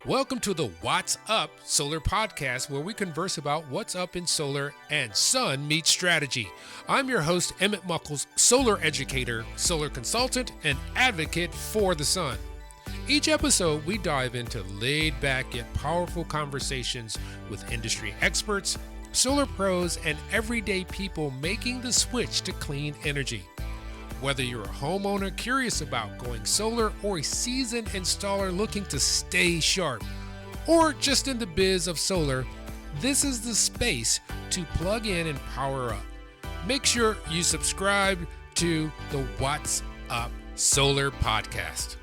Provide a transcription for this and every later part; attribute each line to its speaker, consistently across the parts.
Speaker 1: Welcome to the What's Up Solar Podcast, where we converse about what's up in solar and sun meets strategy. I'm your host, Emmitt Muckles, solar educator, solar consultant, and advocate for the sun. Each episode, we dive into laid-back yet powerful conversations with industry experts, solar pros, and everyday people making the switch to clean energy. Whether you're a homeowner curious about going solar or a seasoned installer looking to stay sharp, or just in the biz of solar, this is the space to plug in and power up. Make sure you subscribe to the What's Up Solar Podcast.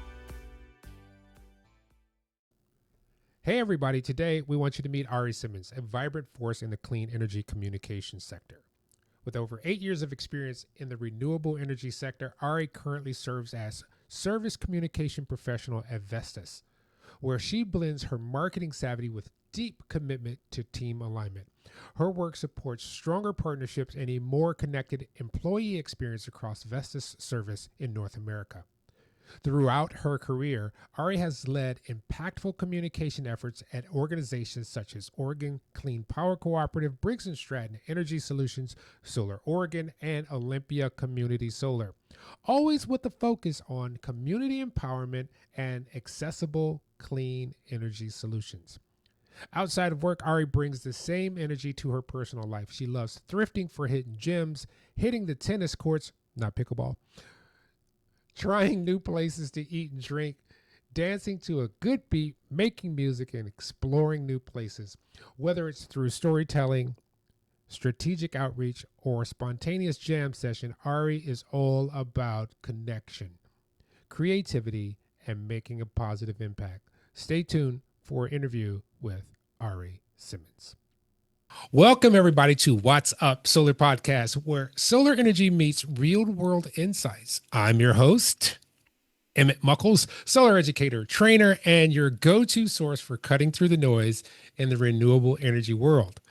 Speaker 1: Hey everybody, today we want you to meet Ari Simmons, a vibrant force in the clean energy communications sector. With over 8 years of experience in the renewable energy sector, Ari currently serves as service communication professional at Vestas, where she blends her marketing savvy with deep commitment to team alignment. Her work supports stronger partnerships and a more connected employee experience across Vestas service in North America. Throughout her career, Ari has led impactful communication efforts at organizations such as Oregon Clean Power Cooperative, Briggs and Stratton Energy Solutions, Solar Oregon, and Olympia Community Solar, always with a focus on community empowerment and accessible clean energy solutions. Outside of work, Ari brings the same energy to her personal life. She loves thrifting for hidden gems, hitting the tennis courts, not pickleball, trying new places to eat and drink, dancing to a good beat, making music, and exploring new places. Whether it's through storytelling, strategic outreach, or spontaneous jam session, Ari is all about connection, creativity, and making a positive impact. Stay tuned for an interview with Ari Simmons. Welcome, everybody, to What's Up Solar Podcast, where solar energy meets real-world insights. I'm your host, Emmitt Muckles, solar educator, trainer, and your go-to source for cutting through the noise in the renewable energy world.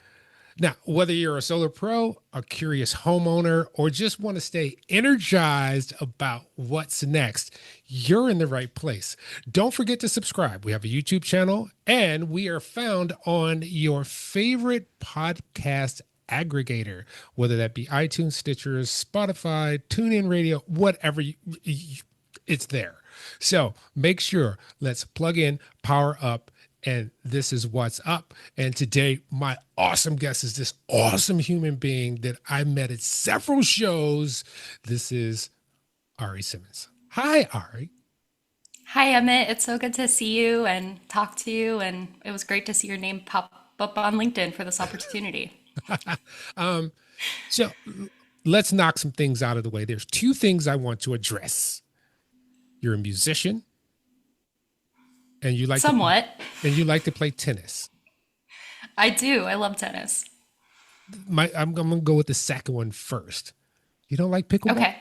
Speaker 1: Now, whether you're a solar pro, a curious homeowner, or just want to stay energized about what's next, you're in the right place. Don't forget to subscribe. We have a YouTube channel, and we are found on your favorite podcast aggregator, whether that be iTunes, Stitcher, Spotify, TuneIn Radio, whatever, it's there. So make sure, let's plug in, power up, and this is What's Up. And today, my awesome guest is this awesome human being that I met at several shows. This is Ari Simmons. Hi, Ari.
Speaker 2: Hi, Emmitt. It's so good to see you and talk to you. And it was great to see your name pop up on LinkedIn for this opportunity.
Speaker 1: So let's knock some things out of the way. There's two things I want to address. You're a musician. And you like
Speaker 2: Somewhat.
Speaker 1: And you like to play tennis.
Speaker 2: I do. I love tennis.
Speaker 1: I'm going to go with the second one first. You don't like pickleball?
Speaker 2: Okay.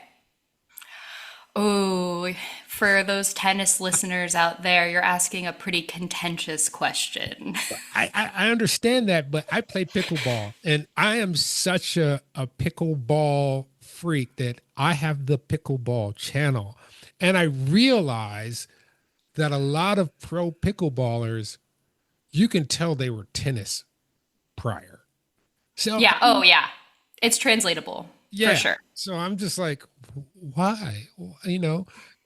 Speaker 2: Oh, for those tennis listeners out there, you're asking a pretty contentious question.
Speaker 1: I understand that, but I play pickleball, and I am such a pickleball freak that I have the pickleball channel. And I realize that a lot of pro pickleballers, you can tell they were tennis prior. So
Speaker 2: Yeah. Oh, yeah. It's translatable
Speaker 1: yeah,
Speaker 2: for sure.
Speaker 1: so I'm just like, why?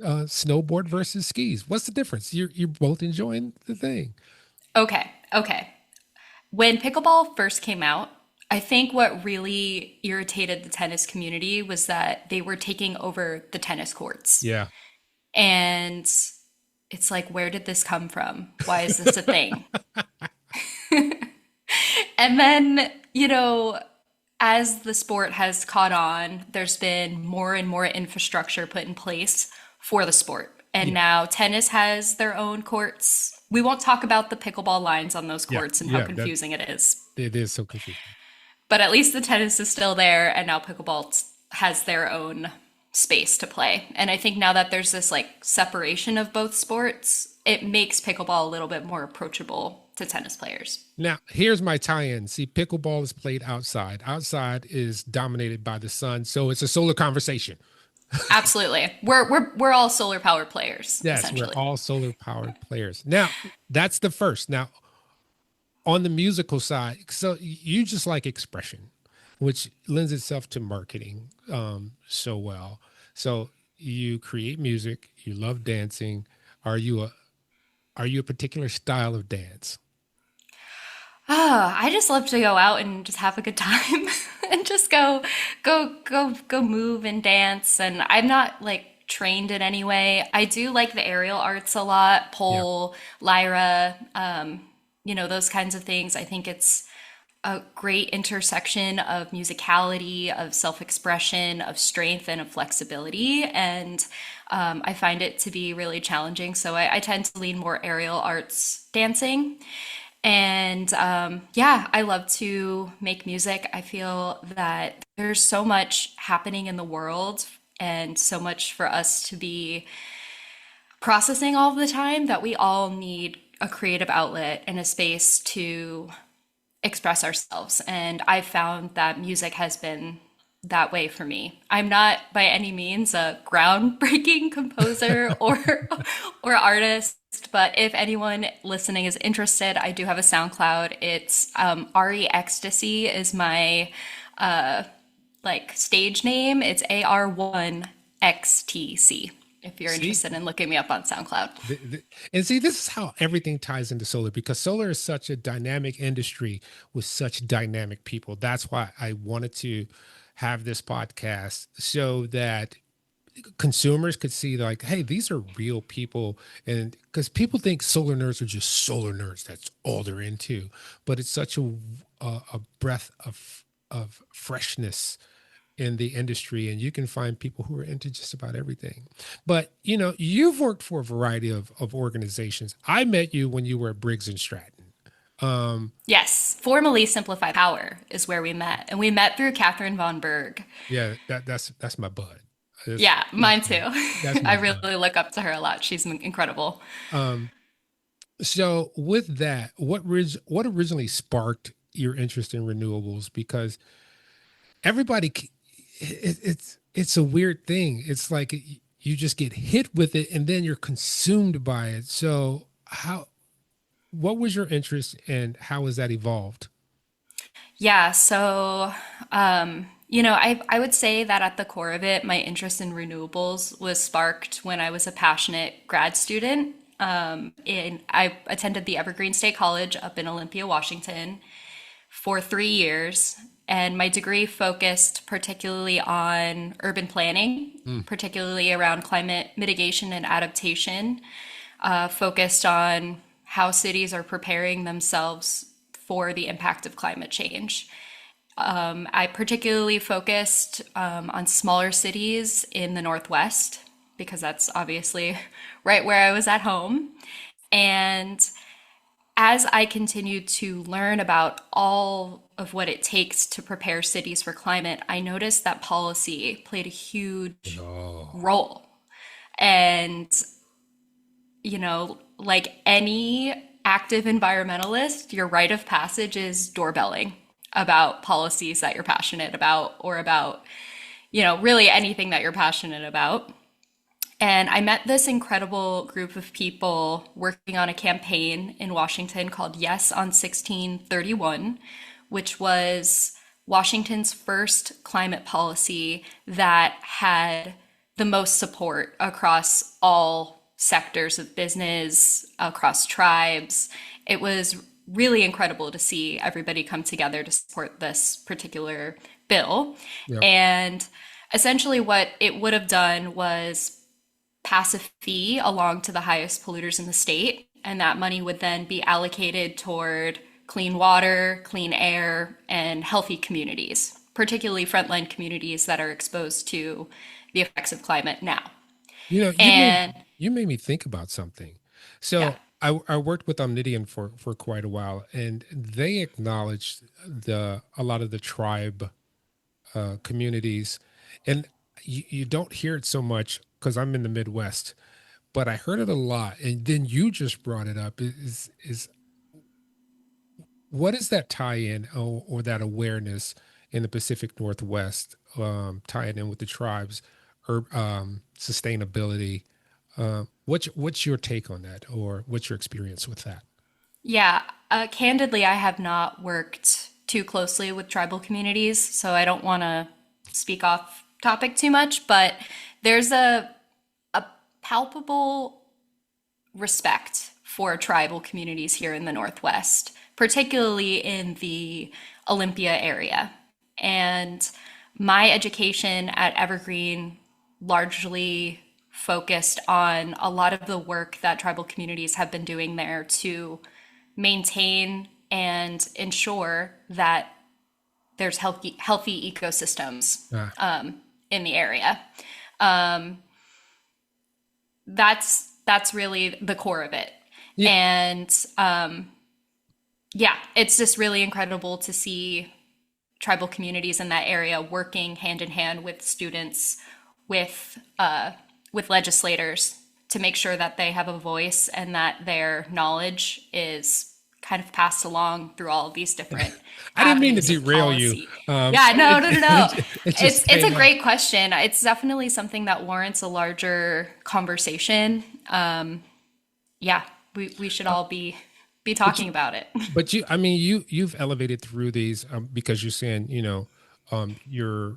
Speaker 1: Snowboard versus skis. What's the difference? You're both enjoying the thing.
Speaker 2: Okay. Okay. When pickleball first came out, I think what really irritated the tennis community was that they were taking over the tennis courts.
Speaker 1: Yeah.
Speaker 2: And it's like, where did this come from? Why is this a thing? And then, as the sport has caught on, there's been more and more infrastructure put in place for the sport. And now tennis has their own courts. We won't talk about the pickleball lines on those courts and how confusing it is.
Speaker 1: It is so confusing.
Speaker 2: But at least the tennis is still there, and now pickleball has their own space to play. And I think now that there's this separation of both sports, it makes pickleball a little bit more approachable to tennis players.
Speaker 1: Now, here's my tie-in. See, pickleball is played outside. Outside is dominated by the sun, so it's a solar conversation.
Speaker 2: Absolutely. We're all solar power players,
Speaker 1: Yes, we're
Speaker 2: essentially.
Speaker 1: all solar powered players. Now, that's the first. Now, on the musical side, so you just like expression, which lends itself to marketing so well. So you create music, you love dancing. Are you a are you a particular style of dance?
Speaker 2: Ah, I just love to go out and just have a good time and just go move and dance. And I'm not like trained in any way. I do like the aerial arts a lot,
Speaker 1: Yeah.
Speaker 2: pole, lyra, those kinds of things. I think it's a great intersection of musicality, of self-expression, of strength, and of flexibility. And I find it to be really challenging. So I tend to lean more aerial arts dancing. And yeah, I love to make music. I feel that there's so much happening in the world and so much for us to be processing all the time that we all need a creative outlet and a space to express ourselves. And I've found that music has been that way for me. I'm not by any means a groundbreaking composer or artist, but if anyone listening is interested, I do have a SoundCloud. It's Ari Ecstasy is my like stage name. It's AR1XTC. If you're
Speaker 1: See,
Speaker 2: interested in looking me up on SoundCloud.
Speaker 1: and see, this is how everything ties into solar because solar is such a dynamic industry with such dynamic people. That's why I wanted to have this podcast so that consumers could see like, hey, these are real people. And because people think solar nerds are just solar nerds, that's all they're into. But it's such a breath of freshness in the industry, and you can find people who are into just about everything. But you've worked for a variety of organizations. I met you when you were at Briggs and Stratton. Um,
Speaker 2: Yes, formerly Simplify Power is where we met. And we met through Catherine von Berg.
Speaker 1: yeah, that's my bud. That's,
Speaker 2: Yeah,
Speaker 1: that's
Speaker 2: mine too.
Speaker 1: that's
Speaker 2: I
Speaker 1: my bud.
Speaker 2: really look up to her a lot. She's incredible.
Speaker 1: Um, so with that, what originally sparked your interest in renewables? Because everybody, it's a weird thing. It's like you just get hit with it, and then you're consumed by it. So what was your interest, and how has that evolved?
Speaker 2: Yeah, so I would say that at the core of it, my interest in renewables was sparked when I was a passionate grad student. I attended the Evergreen State College up in Olympia, Washington, for 3 years. And my degree focused particularly on urban planning,
Speaker 1: Mm.
Speaker 2: particularly around climate mitigation and adaptation, focused on how cities are preparing themselves for the impact of climate change. I particularly focused on smaller cities in the Northwest because that's obviously right where I was at home. And as I continued to learn about all of what it takes to prepare cities for climate, I noticed that policy played a huge
Speaker 1: Oh,
Speaker 2: role. And, like any active environmentalist, your rite of passage is doorbelling about policies that you're passionate about or about, really anything that you're passionate about. And I met this incredible group of people working on a campaign in Washington called Yes on 1631, which was Washington's first climate policy that had the most support across all sectors of business, across tribes. It was really incredible to see everybody come together to support this particular bill.
Speaker 1: yeah.
Speaker 2: And essentially, what it would have done was pass a fee along to the highest polluters in the state, and that money would then be allocated toward clean water, clean air, and healthy communities, particularly frontline communities that are exposed to the effects of climate now.
Speaker 1: You know, you made
Speaker 2: And
Speaker 1: you made me think about something.
Speaker 2: yeah,
Speaker 1: So I worked with Omnidian for quite a while, and they acknowledged a lot of the tribe communities, and you don't hear it so much because I'm in the Midwest, but I heard it a lot. And then you just brought it up. Is what is that tie-in or that awareness in the Pacific Northwest, tying in with the tribes? sustainability. What's your take on that, or what's your experience with that?
Speaker 2: Yeah, candidly, I have not worked too closely with tribal communities, so I don't want to speak off topic too much, but there's a palpable respect for tribal communities here in the Northwest, particularly in the Olympia area. And my education at Evergreen largely focused on a lot of the work that tribal communities have been doing there to maintain and ensure that there's healthy ecosystems
Speaker 1: Ah,
Speaker 2: in the area. Um, that's really the core of it.
Speaker 1: yeah,
Speaker 2: And yeah, it's just really incredible to see tribal communities in that area working hand in hand with students, with with legislators to make sure that they have a voice and that their knowledge is kind of passed along through all of these different
Speaker 1: I didn't mean to
Speaker 2: avenues of
Speaker 1: derail you.
Speaker 2: policy. Yeah, no, no, no, no.
Speaker 1: It just
Speaker 2: It's a
Speaker 1: came up.
Speaker 2: great question. It's definitely something that warrants a larger conversation. Yeah, we should all be
Speaker 1: But
Speaker 2: talking about it.
Speaker 1: But I mean, you've elevated through these because you're saying, your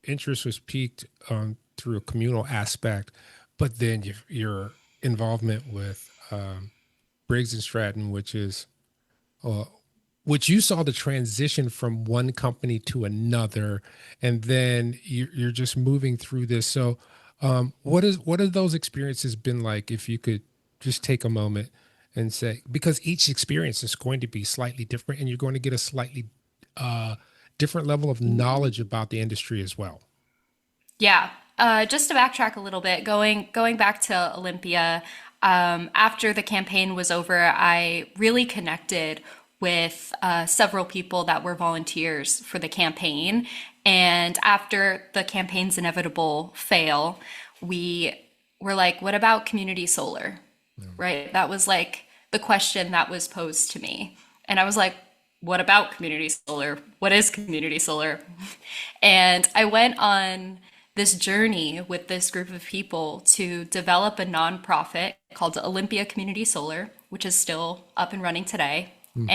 Speaker 1: interest was piqued through a communal aspect, but then your involvement with Briggs and Stratton, uh, which you saw the transition from one company to another, and then you're just moving through this. So, what have those experiences been like? If you could just take a moment and say, because each experience is going to be slightly different, and you're going to get a slightly uh, different level of knowledge about the industry as well.
Speaker 2: Yeah. Just to backtrack a little bit, going back to Olympia, after the campaign was over, I really connected with several people that were volunteers for the campaign. And after the campaign's inevitable fail, we were like, what about community solar? Right? That was like the question that was posed to me. And I was like, what about community solar? What is community solar? And I went on this journey with this group of people to develop a nonprofit called Olympia Community Solar, which is still up and running today.
Speaker 1: Mm.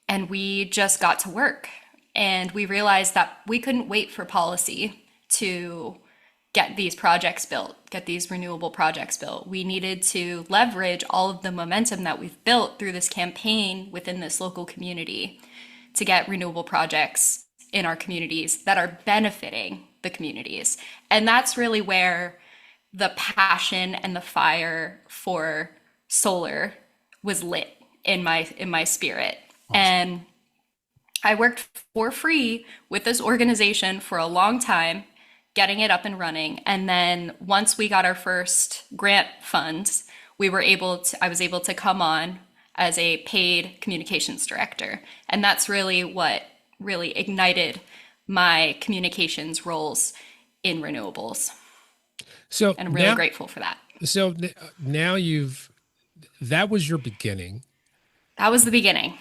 Speaker 2: And we just got to work. And we realized that we couldn't wait for policy to get these projects built, get these renewable projects built. We needed to leverage all of the momentum that we've built through this campaign within this local community to get renewable projects in our communities that are benefiting the communities. And that's really where the passion and the fire for solar was lit in my spirit.
Speaker 1: Awesome.
Speaker 2: And I worked for free with this organization for a long time, getting it up and running. And then once we got our first grant funds, I was able to come on as a paid communications director. And that's really what really ignited my communications roles in renewables.
Speaker 1: So
Speaker 2: And I'm really grateful for that.
Speaker 1: now that was your beginning,
Speaker 2: That was the beginning.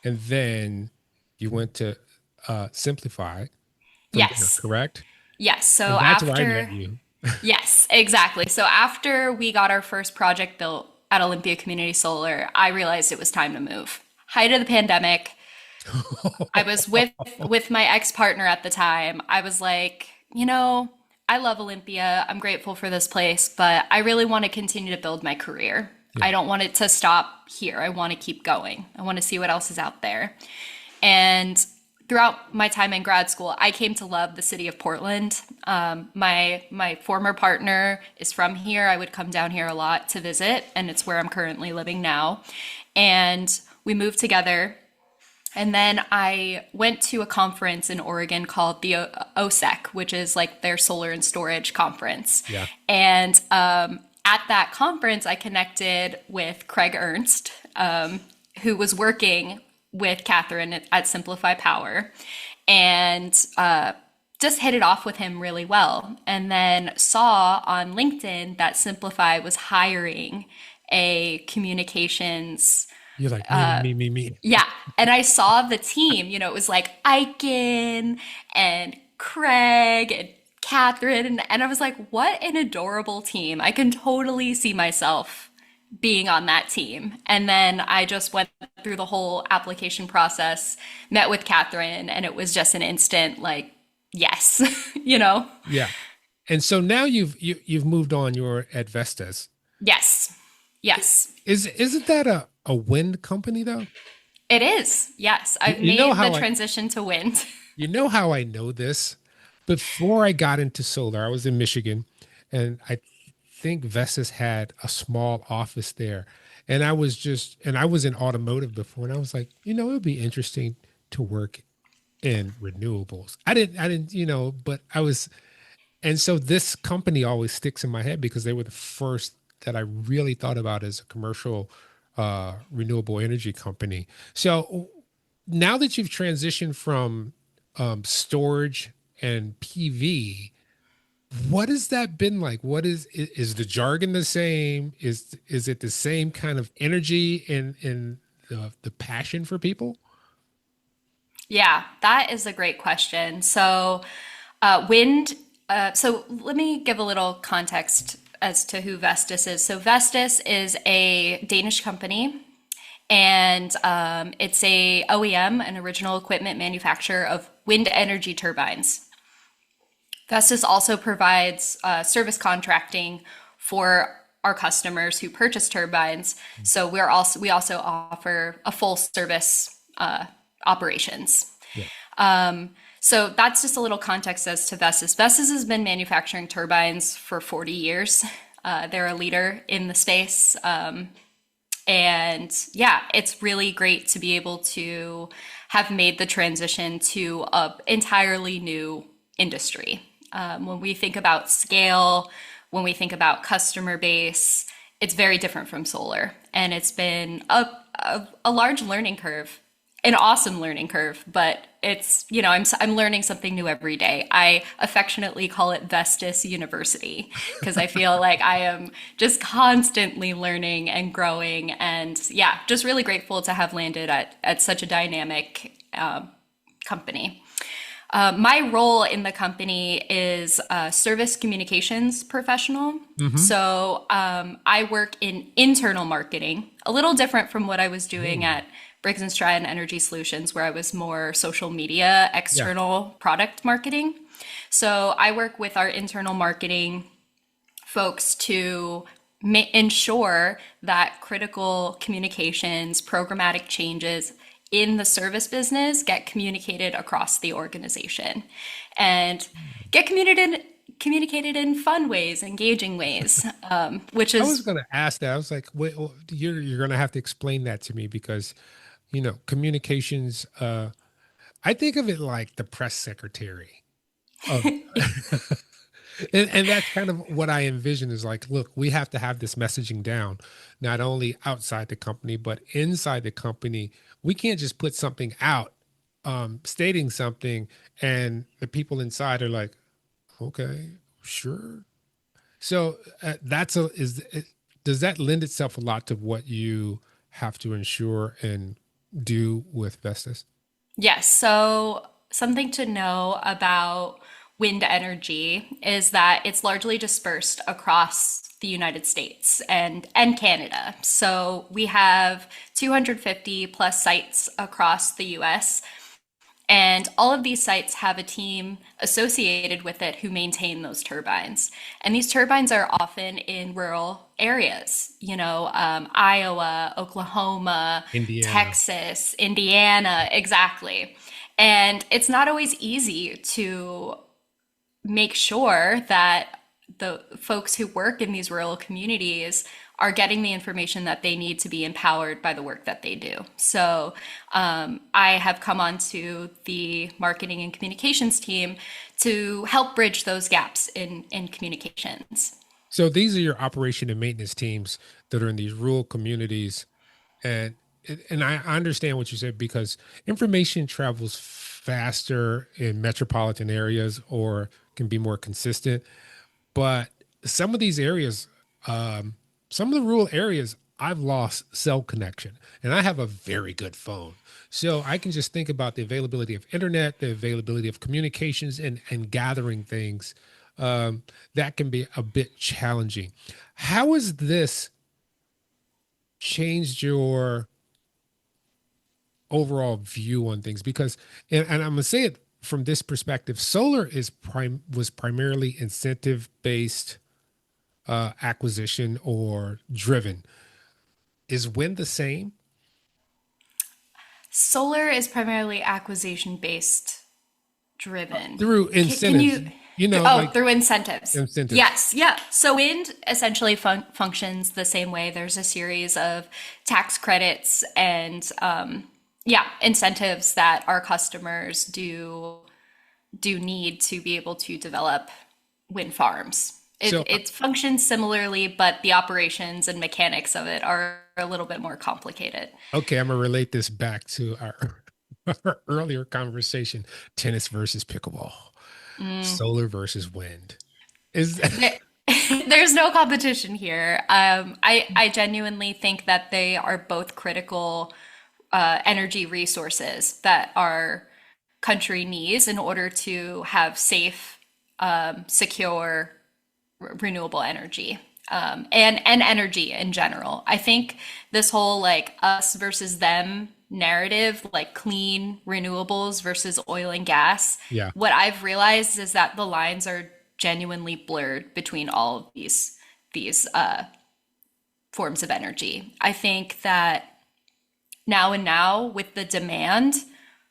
Speaker 1: and then you went to Simplify from there,
Speaker 2: Yes.
Speaker 1: correct?
Speaker 2: Yes.
Speaker 1: And
Speaker 2: So
Speaker 1: that's where I met
Speaker 2: after,
Speaker 1: you.
Speaker 2: yes, exactly. So after we got our first project built at Olympia Community Solar, I realized it was time to move. Height of the pandemic, I was with my ex-partner at the time. I was like, I love Olympia. I'm grateful for this place, but I really want to continue to build my career.
Speaker 1: Yeah.
Speaker 2: I don't want it to stop here. I want to keep going. I want to see what else is out there. And throughout my time in grad school, I came to love the city of Portland. My former partner is from here. I would come down here a lot to visit, and it's where I'm currently living now. And we moved together. And then I went to a conference in Oregon called the OSEC, which is like their solar and storage conference.
Speaker 1: Yeah.
Speaker 2: And at that conference, I connected with Craig Ernst, who was working with Catherine at Simplify Power, and just hit it off with him really well. And then saw on LinkedIn that Simplify was hiring a communications.
Speaker 1: You're like me.
Speaker 2: Yeah. And I saw the team, it was like Aiken and Craig and Catherine, and I was like, what an adorable team. I can totally see myself being on that team. And then I just went through the whole application process, met with Catherine, and it was just an instant like, yes, you know?
Speaker 1: Yeah. And so now you've moved on. You're at Vestas.
Speaker 2: Yes. Yes.
Speaker 1: Isn't that a wind company though?
Speaker 2: It is. Yes.
Speaker 1: You,
Speaker 2: I've
Speaker 1: you know
Speaker 2: made the
Speaker 1: how I
Speaker 2: transition to wind.
Speaker 1: you know how I know this? Before I got into solar, I was in Michigan, and I think Vestas had a small office there. And I was in automotive before, and I was like, it would be interesting to work in renewables. I didn't, but I was, and so this company always sticks in my head because they were the first that I really thought about as a commercial renewable energy company. So now that you've transitioned from storage and PV, what has that been like? What is the jargon the same? Is it the same kind of energy and the passion for people?
Speaker 2: Yeah, that is a great question. So, wind, so let me give a little context as to who Vestas is. So, Vestas is a Danish company, and it's a OEM, an original equipment manufacturer of wind energy turbines. Vestas also provides service contracting for our customers who purchase turbines. So we also offer a full service operations.
Speaker 1: Yeah.
Speaker 2: So that's just a little context as to Vestas. Vestas has been manufacturing turbines for 40 years. They're a leader in the space. And yeah, it's really great to be able to have made the transition to an entirely new industry. When we think about scale, when we think about customer base, it's very different from solar. And it's been a large learning curve, an awesome learning curve, but it's, I'm learning something new every day. I affectionately call it Vestas University because I feel like I am just constantly learning and growing. And yeah, just really grateful to have landed at such a dynamic company. My role in the company is a service communications professional.
Speaker 1: Mm-hmm.
Speaker 2: So I work in internal marketing, a little different from what I was doing
Speaker 1: Oh,
Speaker 2: at Briggs and Stratton Energy Solutions, where I was more social media,
Speaker 1: yeah.
Speaker 2: external product marketing. So I work with our internal marketing folks to ensure that critical communications, programmatic changes in the service business get communicated across the organization and get communicated in fun ways, engaging ways, which
Speaker 1: I was
Speaker 2: is
Speaker 1: going to ask that. I was like, wait, well, you're going to have to explain that to me because, communications, I think of it like the press secretary of, and that's kind of what I envision is like, look, we have to have this messaging down, not only outside the company, but inside the company. We can't just put something out, stating something, and the people inside are like, okay, sure. So that's a is it, does that lend itself a lot to what you have to ensure and do with Vestas?
Speaker 2: yes. So something to know about wind energy is that it's largely dispersed across the United States and Canada. So we have 250 plus sites across the US. And all of these sites have a team associated with it who maintain those turbines. And these turbines are often in rural areas, Iowa, Oklahoma,
Speaker 1: Indiana.
Speaker 2: Texas, Indiana, exactly. And it's not always easy to make sure that the folks who work in these rural communities are getting the information that they need to be empowered by the work that they do. So I have come onto the marketing and communications team to help bridge those gaps in communications.
Speaker 1: So these are your operation and maintenance teams that are in these rural communities, and and I understand what you said because information travels faster in metropolitan areas or can be more consistent. But some of these areas, some of the rural areas, I've lost cell connection and I have a very good phone. So I can just think about the availability of internet, the availability of communications and gathering things. That can be a bit challenging. How has this changed your overall view on things? Because, and I'm going to say it from this perspective, solar was primarily incentive based acquisition or driven. Is wind the same?
Speaker 2: Solar is primarily acquisition based driven.
Speaker 1: Through
Speaker 2: Can
Speaker 1: incentives,
Speaker 2: you, oh,
Speaker 1: like
Speaker 2: through incentives.
Speaker 1: incentives.
Speaker 2: Yes, yeah. So wind essentially functions the same way. There's a series of tax credits and yeah, incentives that our customers do need to be able to develop wind farms.
Speaker 1: So,
Speaker 2: It functions similarly, but the operations and mechanics of it are a little bit more complicated.
Speaker 1: okay, I'm gonna relate this back to our earlier conversation: tennis versus pickleball, solar versus wind. Is
Speaker 2: There- There's no competition here. I genuinely think that they are both critical energy resources that our country needs in order to have safe, secure, renewable energy. And energy in general. I think this whole like us versus them narrative, like clean renewables versus oil and gas,
Speaker 1: yeah.
Speaker 2: what I've realized is that the lines are genuinely blurred between all of these forms of energy. I think that now with the demand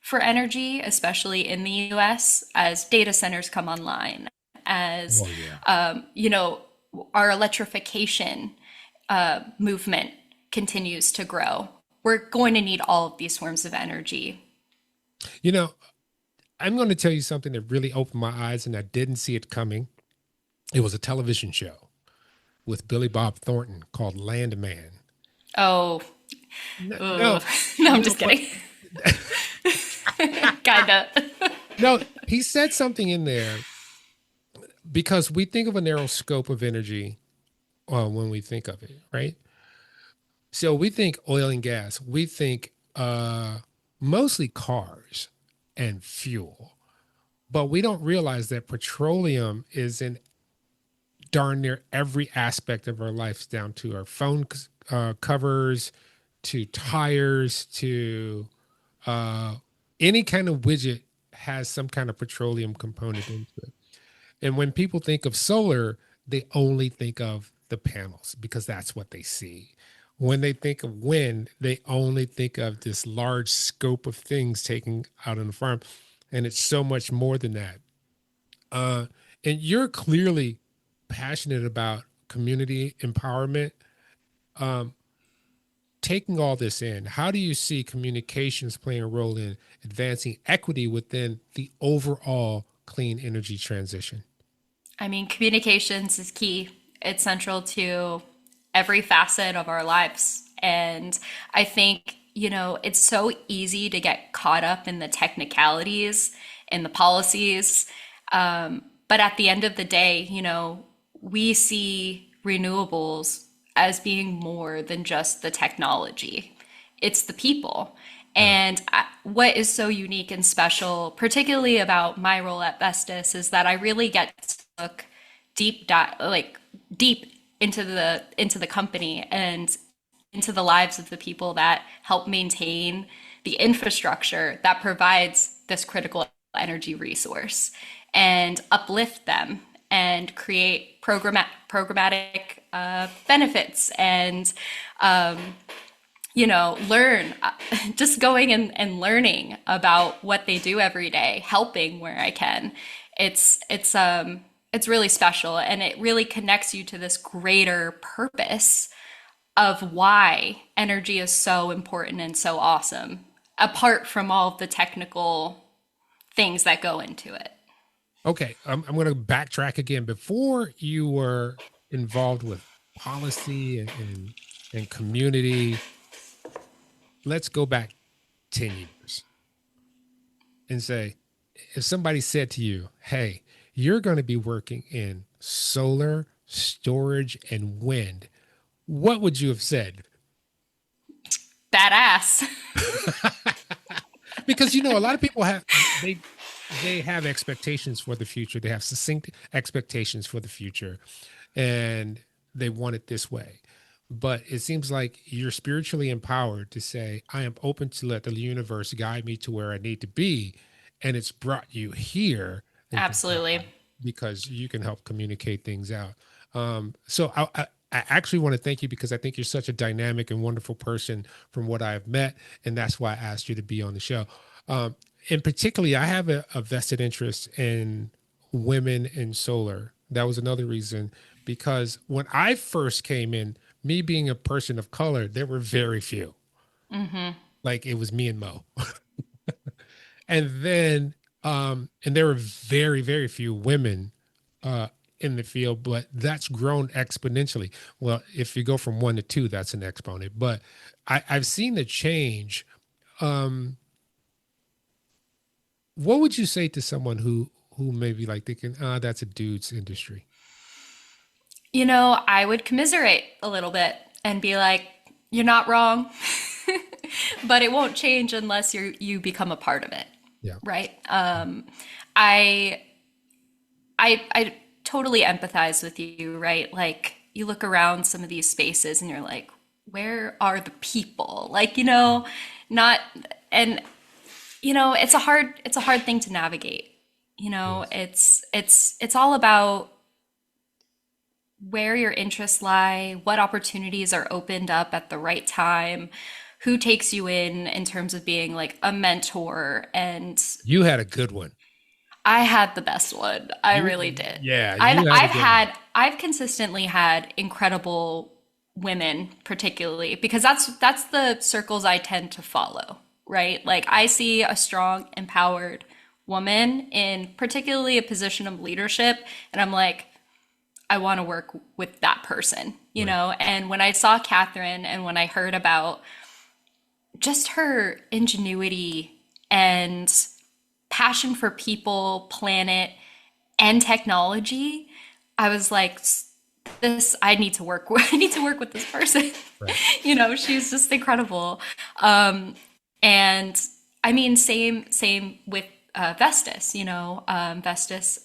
Speaker 2: for energy, especially in the US, as data centers come online, as
Speaker 1: Oh yeah.
Speaker 2: you know, our electrification movement continues to grow. We're going to need all of these forms of energy.
Speaker 1: You know, I'm going to tell you something that really opened my eyes, and I didn't see it coming. It was a television show with Billy Bob Thornton called Landman.
Speaker 2: Oh,
Speaker 1: No,
Speaker 2: ugh.
Speaker 1: no,
Speaker 2: No, I'm
Speaker 1: no,
Speaker 2: just kidding. Kinda.
Speaker 1: no, he said something in there because we think of a narrow scope of energy when we think of it, right? So we think oil and gas, we think mostly cars and fuel, but we don't realize that petroleum is in darn near every aspect of our lives, down to our phone covers, to tires, to uh, any kind of widget has some kind of petroleum component into it. And when people think of solar, they only think of the panels because that's what they see. When they think of wind, they only think of this large scope of things taken out on the farm. And it's so much more than that. Uh, and you're clearly passionate about community empowerment. Um, Taking all this in, how do you see communications playing a role in advancing equity within the overall clean energy transition?
Speaker 2: I mean, communications is key. It's central to every facet of our lives. And I think, it's so easy to get caught up in the technicalities and the policies. But at the end of the day, we see renewables as being more than just the technology. It's the people.
Speaker 1: Yeah.
Speaker 2: And what is so unique and special, particularly about my role at Vestas, is that I really get to look deep into the company and into the lives of the people that help maintain the infrastructure that provides this critical energy resource and uplift them and create programmatic benefits and learn, just going and learning about what they do every day, helping where I can. It's really special, and it really connects you to this greater purpose of why energy is so important and so awesome, apart from all of the technical things that go into it.
Speaker 1: Okay, I'm going to backtrack again. Before you were involved with policy and community, let's go back 10 years and say, if somebody said to you, hey, you're going to be working in solar, storage, and wind, what would you have said?
Speaker 2: Badass.
Speaker 1: Because a lot of people they they have expectations for the future. They have succinct expectations for the future, and they want it this way. But it seems like you're spiritually empowered to say, I am open to let the universe guide me to where I need to be. And it's brought you here into
Speaker 2: Absolutely.
Speaker 1: because you can help communicate things out. So I actually want to thank you because I think you're such a dynamic and wonderful person from what I've met. And that's why I asked you to be on the show. And particularly, I have a vested interest in women in solar. That was another reason because when I first came in, me being a person of color, there were very few.
Speaker 2: Mm-hmm.
Speaker 1: Like it was me and Mo. And then and there were very, very few women in the field, but that's grown exponentially. Well, if you go from one to two, that's an exponent. But I've seen the change. Um, what would you say to someone who may be like thinking, ah, that's a dude's industry?
Speaker 2: I would commiserate a little bit and be like, you're not wrong, but it won't change unless you become a part of it,
Speaker 1: Yeah.
Speaker 2: right? I I totally empathize with you, right? Like you look around some of these spaces and you're like, where are the people? Like, not and it's a hard thing to navigate.
Speaker 1: Yes.
Speaker 2: It's all about where your interests lie, what opportunities are opened up at the right time, who takes you in terms of being like a mentor. And
Speaker 1: You had a good one.
Speaker 2: I had the best one. I
Speaker 1: You,
Speaker 2: really did.
Speaker 1: yeah,
Speaker 2: I've
Speaker 1: you had a
Speaker 2: I've
Speaker 1: good one.
Speaker 2: had I've consistently had incredible women, particularly because that's the circles I tend to follow, right? Like I see a strong, empowered woman in particularly a position of leadership, and I'm like, I want to work with that person,
Speaker 1: Right.
Speaker 2: And when I saw Catherine and when I heard about just her ingenuity and passion for people, planet, and technology, I was like, this, I need to work with, I need to work with this person.
Speaker 1: Right.
Speaker 2: She's just incredible. And I mean, same with Vestas. Vestas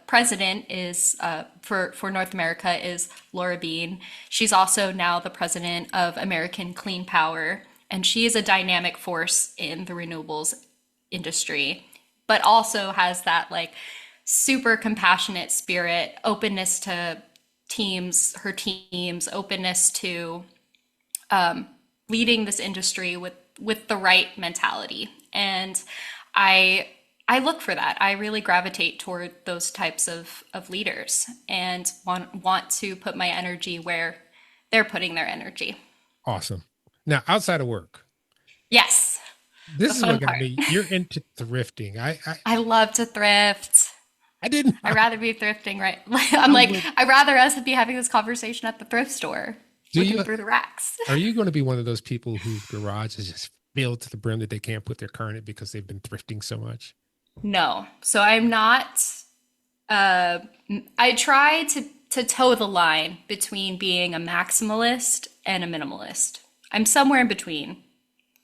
Speaker 2: president is for North America is Laura Bean. She's also now the president of American Clean Power, and she is a dynamic force in the renewables industry, but also has that like super compassionate spirit, openness to her teams, openness to leading this industry with the right mentality. And I I look for that. I really gravitate toward those types of leaders and want to put my energy where they're putting their energy.
Speaker 1: Awesome. Now, outside of work,
Speaker 2: Yes, the
Speaker 1: this is
Speaker 2: fun
Speaker 1: what got
Speaker 2: part.
Speaker 1: me. You're into thrifting.
Speaker 2: I love to thrift.
Speaker 1: I didn't
Speaker 2: I'd
Speaker 1: know.
Speaker 2: rather be thrifting, right? I'm
Speaker 1: I
Speaker 2: like,
Speaker 1: would.
Speaker 2: I'd rather us be having this conversation at the thrift store,
Speaker 1: Do
Speaker 2: looking
Speaker 1: you?
Speaker 2: through the racks.
Speaker 1: Are you going to be one of those people whose garage is just filled to the brim that they can't put their car in it because they've been thrifting so much?
Speaker 2: No. So I'm not uh I try to toe the line between being a maximalist and a minimalist. I'm somewhere in between.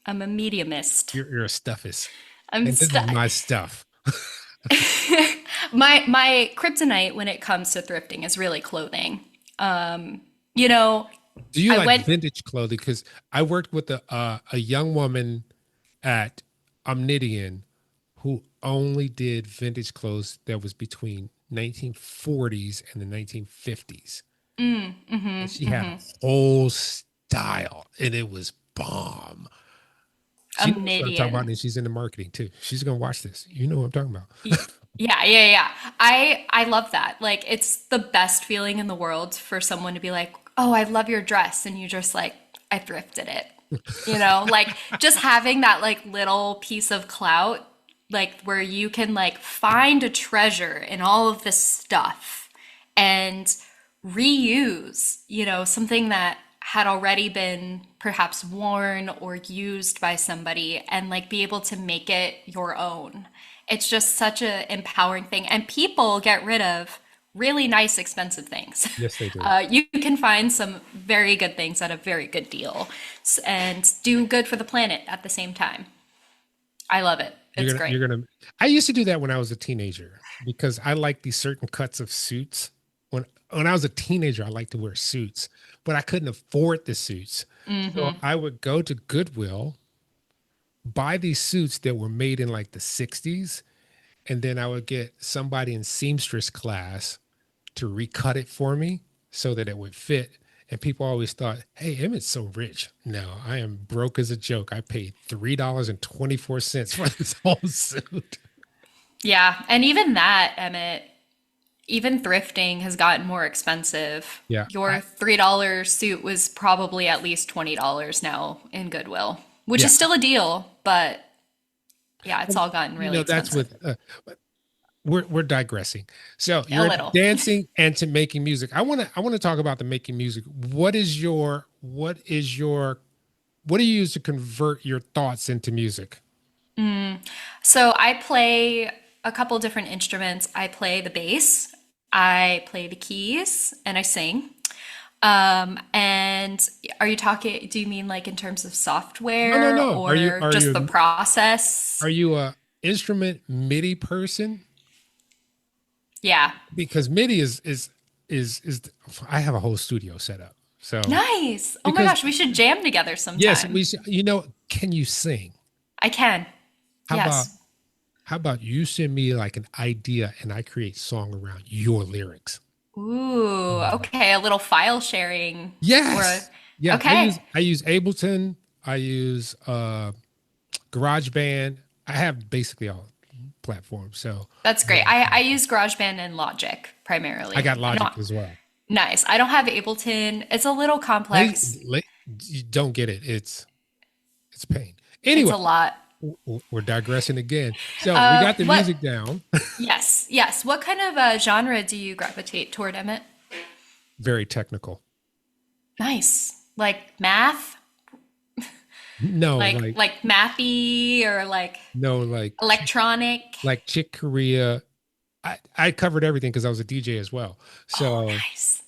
Speaker 2: I'm a mediumist.
Speaker 1: You're a stuffist,
Speaker 2: I'm
Speaker 1: and this is
Speaker 2: stu-
Speaker 1: my stuff.
Speaker 2: my kryptonite when it comes to thrifting is really clothing. You know,
Speaker 1: Do you
Speaker 2: I
Speaker 1: like
Speaker 2: went
Speaker 1: vintage clothing? Because I worked with a young woman at Omnidian who only did vintage clothes that was between 1940s and the 1950s. And she had a whole style and it was bomb. She knows what I'm talking about
Speaker 2: Omnidian.
Speaker 1: and she's into marketing too. She's going to watch this. You know what I'm talking about.
Speaker 2: Yeah, yeah, yeah. I love that. Like it's the best feeling in the world for someone to be like, "Oh, I love your dress," and you just like, "I thrifted it." Like just having that like little piece of clout, like where you can like find a treasure in all of this stuff and reuse, something that had already been perhaps worn or used by somebody and like be able to make it your own. It's just such an empowering thing. And people get rid of really nice, expensive things.
Speaker 1: Yes, they do.
Speaker 2: You can find some very good things at a very good deal and do good for the planet at the same time. I love it. It's great.
Speaker 1: You're gonna. I used to do that when I was a teenager because I like these certain cuts of suits. When I was a teenager, I liked to wear suits, but I couldn't afford the suits. So I would go to Goodwill, buy these suits that were made in like the 60s, and then I would get somebody in seamstress class to recut it for me so that it would fit. And people always thought, hey, Emmitt's so rich. No, I am broke as a joke. I paid $3.24 for this whole suit.
Speaker 2: Yeah. And even that, Emmett, even thrifting has gotten more expensive.
Speaker 1: Yeah.
Speaker 2: Your $3 suit was probably at least $20 now in Goodwill, which
Speaker 1: Yeah.
Speaker 2: is still a deal, but yeah, it's all gotten
Speaker 1: You
Speaker 2: really
Speaker 1: know, that's
Speaker 2: expensive.
Speaker 1: with, we're digressing. So
Speaker 2: A
Speaker 1: you're into
Speaker 2: little.
Speaker 1: dancing and to making music. I want to talk about the making music. What do you use to convert your thoughts into music?
Speaker 2: So I play a couple different instruments. I play the bass, I play the keys, and I sing. And are you talking, do you mean like in terms of
Speaker 1: No, no,
Speaker 2: software
Speaker 1: no.
Speaker 2: or just the process?
Speaker 1: Are you a instrument MIDI person?
Speaker 2: Yeah.
Speaker 1: Because MIDI is I have a whole studio set up. So
Speaker 2: Nice. Oh my
Speaker 1: because
Speaker 2: gosh, we should jam together
Speaker 1: yes,
Speaker 2: sometime.
Speaker 1: can you sing?
Speaker 2: I can.
Speaker 1: How about
Speaker 2: Yes.
Speaker 1: you send me like an idea and I create song around your lyrics?
Speaker 2: Ooh, okay. A little file sharing or
Speaker 1: Yes. Yeah,
Speaker 2: okay.
Speaker 1: I use Ableton, I use GarageBand. I have basically all platforms. So
Speaker 2: That's great. I use GarageBand and Logic
Speaker 1: I
Speaker 2: primarily.
Speaker 1: got
Speaker 2: I
Speaker 1: Logic
Speaker 2: don't,
Speaker 1: as well.
Speaker 2: nice. I don't have Ableton. It's a little
Speaker 1: Late,
Speaker 2: complex.
Speaker 1: you don't get it. It's pain.
Speaker 2: It's
Speaker 1: Anyway,
Speaker 2: a lot.
Speaker 1: we're digressing again. So we got the
Speaker 2: What?
Speaker 1: music down.
Speaker 2: Yes, yes. What kind of genre do you gravitate toward, Emmett?
Speaker 1: Very technical.
Speaker 2: Nice. Like math?
Speaker 1: No,
Speaker 2: Like mathy or like
Speaker 1: no,
Speaker 2: electronic?
Speaker 1: like Chick Corea. I covered everything because I was a DJ as well.
Speaker 2: Oh,
Speaker 1: So
Speaker 2: nice.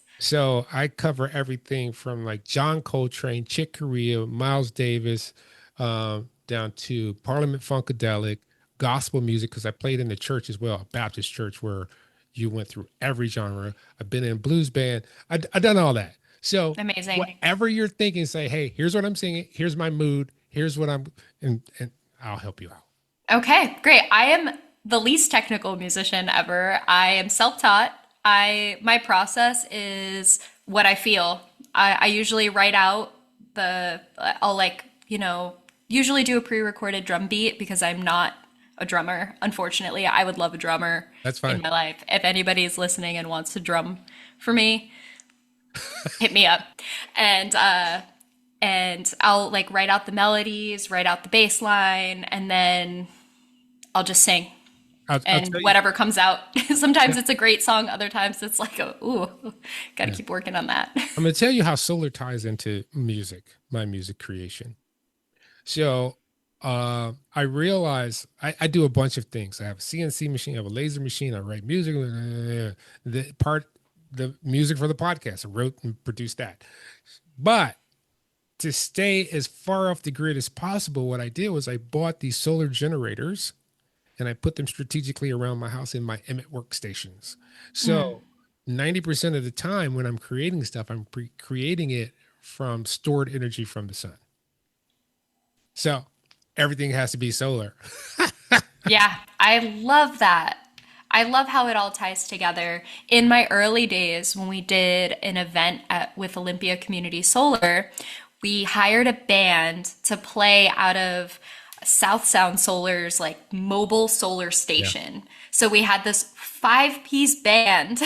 Speaker 1: I cover everything from like John Coltrane, Chick Corea, Miles Davis, down to Parliament Funkadelic, gospel music because I played in the church as well, a Baptist church where you went through every genre. I've been in a blues band. I've done all that. So
Speaker 2: Amazing.
Speaker 1: whatever you're thinking, say, hey, here's what I'm singing. Here's my mood. Here's what and I'll help you out.
Speaker 2: Okay, great. I am the least technical musician ever. I am self-taught. My process is what I feel. I usually write out I'll like, usually do a pre-recorded drum beat because I'm not a drummer. Unfortunately, I would love a drummer
Speaker 1: That's
Speaker 2: in
Speaker 1: fine.
Speaker 2: my life. If anybody's listening and wants to drum for me, hit me up. And I'll like write out the melodies, write out the bass line, and then I'll just sing
Speaker 1: I'll
Speaker 2: and
Speaker 1: tell you.
Speaker 2: whatever comes out. Sometimes it's a great song, other times it's like ooh, gotta
Speaker 1: Yeah.
Speaker 2: keep working on that.
Speaker 1: I'm going to tell you how solar ties into music, my music creation. So I realize I do a bunch of things. I have a CNC machine, I have a laser machine, I write music, the music for the podcast. I wrote and produced that. But to stay as far off the grid as possible, what I did was I bought these solar generators and I put them strategically around my house in my Emmitt workstations. So 90% of the time when I'm creating stuff, I'm creating it from stored energy from the sun. So everything has to be solar.
Speaker 2: Yeah, I love that. I love how it all ties together. In my early days, when we did an event with Olympia Community Solar, we hired a band to play out of South Sound Solar's like mobile solar
Speaker 1: Yeah.
Speaker 2: station. So we had this five-piece band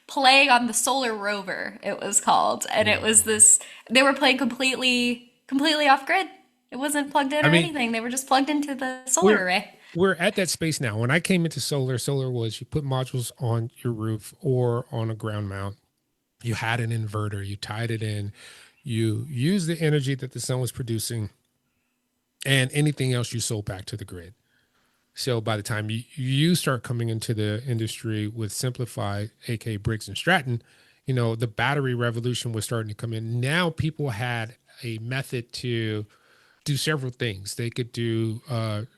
Speaker 2: playing on the solar rover, it was called. And it was
Speaker 1: Wow.
Speaker 2: this, they were playing completely off grid. It wasn't plugged in
Speaker 1: I
Speaker 2: or
Speaker 1: mean,
Speaker 2: anything. They were just plugged into the solar
Speaker 1: we're
Speaker 2: array.
Speaker 1: we're at that space now. When I came into solar was you put modules on your roof or on a ground mount. You had an inverter, you tied it in, you used the energy that the sun was producing, and anything else you sold back to the grid. So by the time you start coming into the industry with Simpliphi, aka Briggs and Stratton, the battery revolution was starting to come in. Now people had a method to do several things. They could do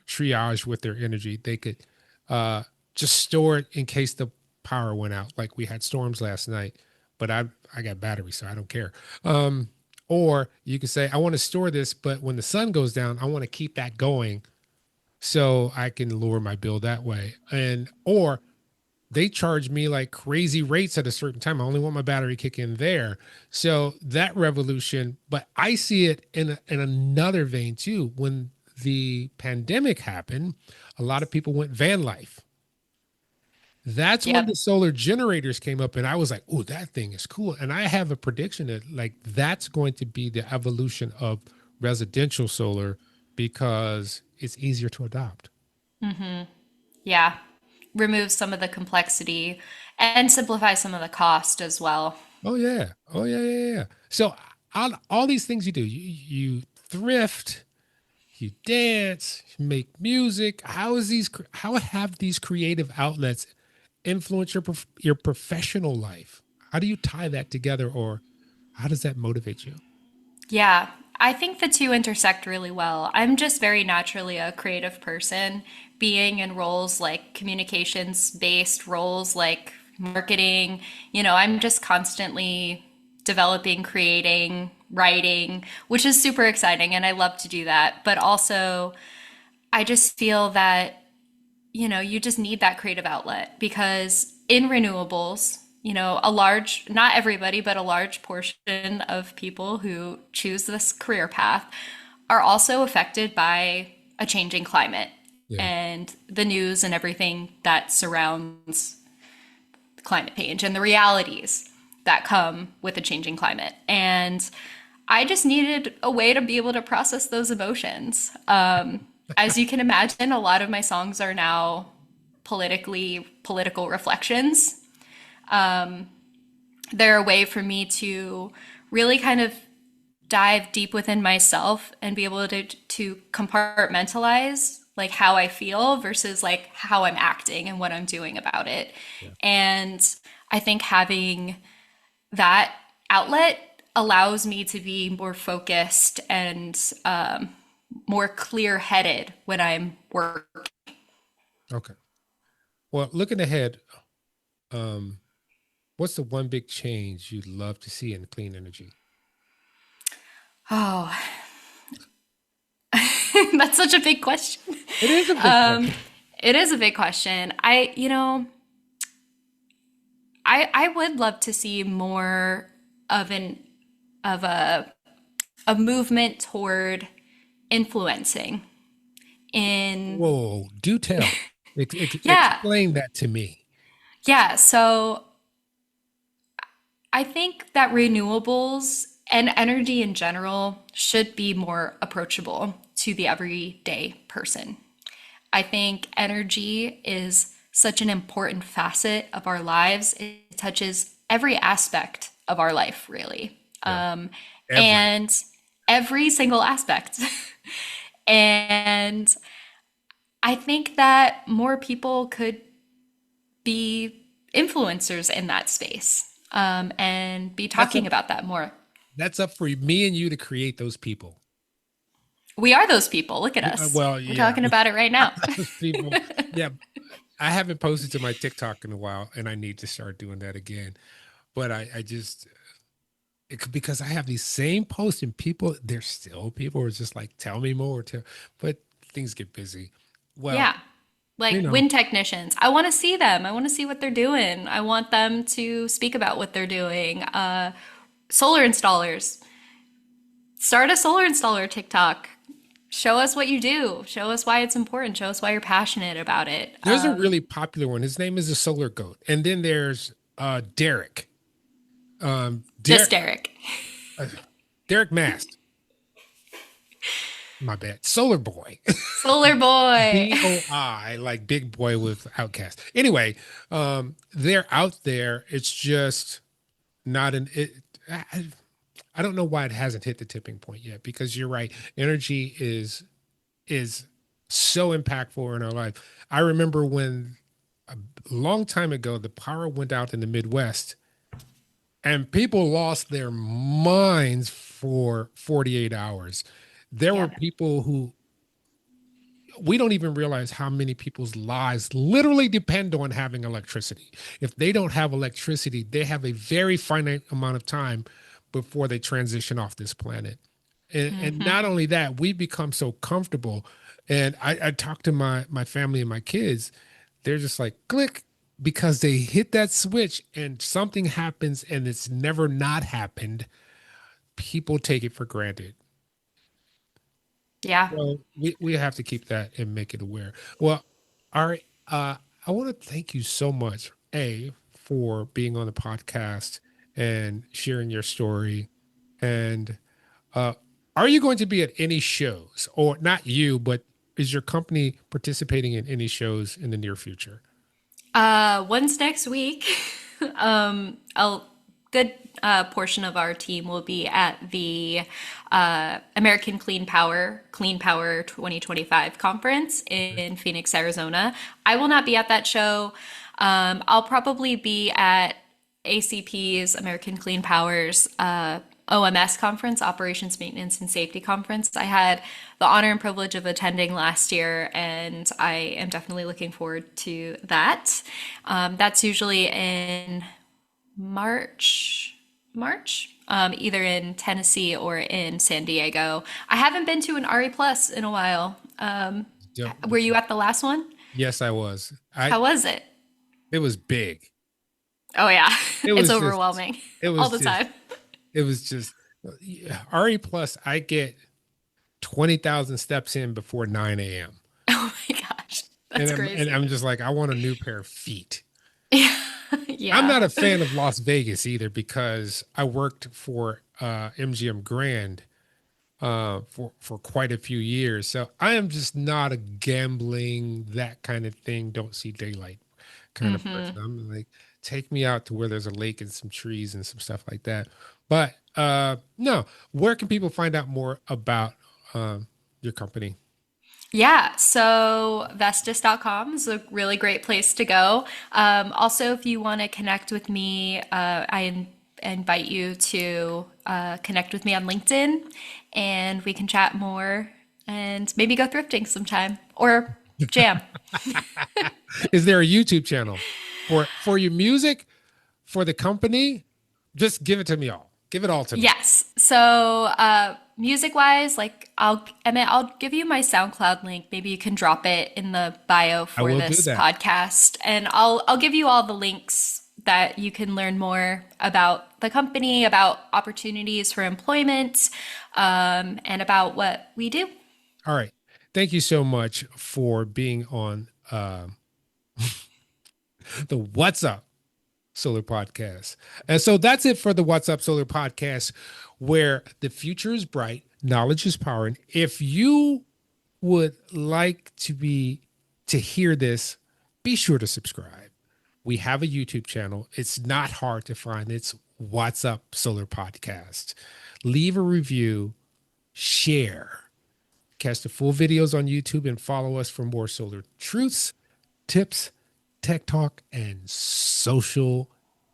Speaker 1: triage with their energy. They could uh, just store it in case the power went out, like we had storms last night. But I got batteries, so I don't care. Um, or you could say, I want to store this, but when the sun goes down, I want to keep that going so I can lower my bill that way. And or they charge me like crazy rates at a certain time. I only want my battery kick in there. So that revolution, but I see it in another vein too. When the pandemic happened, a lot of people went van life. That's when
Speaker 2: Yep.
Speaker 1: the solar generators came up, and I was like, "Oh, that thing is cool." And I have a prediction that like that's going to be the evolution of residential solar because it's easier to adopt.
Speaker 2: Yeah. Remove some of the complexity and simplify some of the cost as well.
Speaker 1: Oh yeah. Oh yeah, yeah, yeah. So all these things you do, you thrift, you dance, you make music. How have these creative outlets influence your professional life? How do you tie that together, or how does that motivate you?
Speaker 2: Yeah, I think the two intersect really well. I'm just very naturally a creative person, being in roles like communications based roles like marketing. I'm just constantly developing, creating, writing, which is super exciting. And I love to do that. But also, I just feel that you just need that creative outlet because in renewables, a large, not everybody, but a large portion of people who choose this career path are also affected by a changing climate
Speaker 1: Yeah.
Speaker 2: and the news and everything that surrounds climate change and the realities that come with a changing climate. And I just needed a way to be able to process those emotions. As you can imagine, a lot of my songs are now political reflections. They're a way for me to really kind of dive deep within myself and be able to compartmentalize like how I feel versus like how I'm acting and what I'm doing about it.
Speaker 1: Yeah.
Speaker 2: And I think having that outlet allows me to be more focused and more clear headed when I'm working.
Speaker 1: Okay. Well, looking ahead, um, what's the one big change you'd love to see in clean energy?
Speaker 2: Oh, that's such a big question.
Speaker 1: It is a big question.
Speaker 2: It is a big question. I would love to see more of an of a movement toward influencing in
Speaker 1: Whoa, do tell.
Speaker 2: yeah.
Speaker 1: Explain that to me.
Speaker 2: Yeah, so I think that renewables and energy in general should be more approachable to the everyday person. I think energy is such an important facet of our lives. It touches every aspect of our life, really.
Speaker 1: Yeah. Every.
Speaker 2: And every single aspect. And I think that more people could be influencers in that space and be
Speaker 1: That's
Speaker 2: talking
Speaker 1: up.
Speaker 2: about that more.
Speaker 1: That's up for me and you to create those people.
Speaker 2: We are those people. Look at us.
Speaker 1: Well,
Speaker 2: We're
Speaker 1: yeah,
Speaker 2: talking about it right now.
Speaker 1: those people. Yeah, I haven't posted to my TikTok in a while, and I need to start doing that again. But I just because I have these same posts, and there's still people who are just like, tell me more. But things get busy. Well,
Speaker 2: Yeah. Like
Speaker 1: you know,
Speaker 2: wind technicians. I want to see them. I want to see what they're doing. I want them to speak about what they're doing. Solar installers. Start a solar installer TikTok. Show us what you do. Show us why it's important. Show us why you're passionate about it.
Speaker 1: there's a really popular one. His name is the Solar Goat, and then there's Derek.
Speaker 2: Just
Speaker 1: Derek
Speaker 2: Derek.
Speaker 1: uh, Derek Mast. My bad. Solar Boy.
Speaker 2: Solar boy.
Speaker 1: BOI, like big boy with outcast. Anyway, they're out there. It's just not an it. I don't know why it hasn't hit the tipping point yet because you're right. Energy is so impactful in our life. I remember when a long time ago the power went out in the Midwest and people lost their minds for 48 hours. There were
Speaker 2: Yeah.
Speaker 1: people who we don't even realize how many people's lives literally depend on having electricity. If they don't have electricity, they have a very finite amount of time before they transition off this planet. And
Speaker 2: Hmm.
Speaker 1: not only that, we become so comfortable. And I talk to my family and my kids, they're just like, click, because they hit that switch and something happens and it's never not happened. People take it for granted.
Speaker 2: Yeah.
Speaker 1: So we have to keep that and make it aware. Well, Ari, I want to thank you so much, A, for being on the podcast and sharing your story. And uh, are you going to be at any shows, or not you, but is your company participating in any shows in the near future?
Speaker 2: One's next week. A good portion of our team will be at the American Clean Power 2025 conference in Phoenix, Arizona. I will not be at that show. I'll probably be at ACP's American Clean Power's OMS conference, Operations Maintenance and Safety Conference. I had the honor and privilege of attending last year, and I am definitely looking forward to that. That's usually in March, either in Tennessee or in San Diego. I haven't been to an RE Plus in a while.
Speaker 1: Yep.
Speaker 2: Were you at the last one?
Speaker 1: Yes, I was.
Speaker 2: How was it?
Speaker 1: It was big.
Speaker 2: Oh yeah,
Speaker 1: It
Speaker 2: it's
Speaker 1: was just,
Speaker 2: overwhelming
Speaker 1: it
Speaker 2: all
Speaker 1: was
Speaker 2: the
Speaker 1: just,
Speaker 2: time.
Speaker 1: it was just, RE Plus, I get 20,000 steps in before 9 a.m.
Speaker 2: Oh my gosh,
Speaker 1: And
Speaker 2: that's
Speaker 1: I'm
Speaker 2: crazy.
Speaker 1: just like, I want a new pair of feet. I'm
Speaker 2: Yeah.
Speaker 1: not a fan of Las Vegas either because I worked for MGM Grand for quite a few years. So I am just not a gambling, that kind of thing, don't see daylight kind of person. I'm like, take me out to where there's a lake and some trees and some stuff like that. But no, where can people find out more about your company?
Speaker 2: Yeah, so Vestas.com is a really great place to go. Also, if you want to connect with me, invite you to connect with me on LinkedIn and we can chat more and maybe go thrifting sometime or jam.
Speaker 1: Is there a YouTube channel for your music, for the company? Just give it to me all. Give it all to me.
Speaker 2: Yes. So, music wise, like I'll give you my SoundCloud link. Maybe you can drop it in the bio
Speaker 1: I
Speaker 2: for
Speaker 1: will do
Speaker 2: this
Speaker 1: that.
Speaker 2: podcast, and I'll give you all the links that you can learn more about the company, about opportunities for employment, and about what we do.
Speaker 1: All right. Thank you so much for being on the What's Up Solar Podcast. And so that's it for the What's Up Solar Podcast, where the future is bright, knowledge is power. And if you would like to hear this, be sure to subscribe. We have a YouTube channel. It's not hard to find. It's What's Up Solar Podcast. Leave a review, share. Catch the full videos on YouTube and follow us for more solar truths, tips, tech talk, and social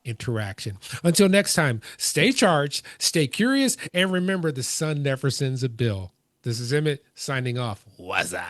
Speaker 1: interaction. Until next time, stay charged, stay curious, and remember the sun never sends a bill. This is Emmitt signing off. What's up?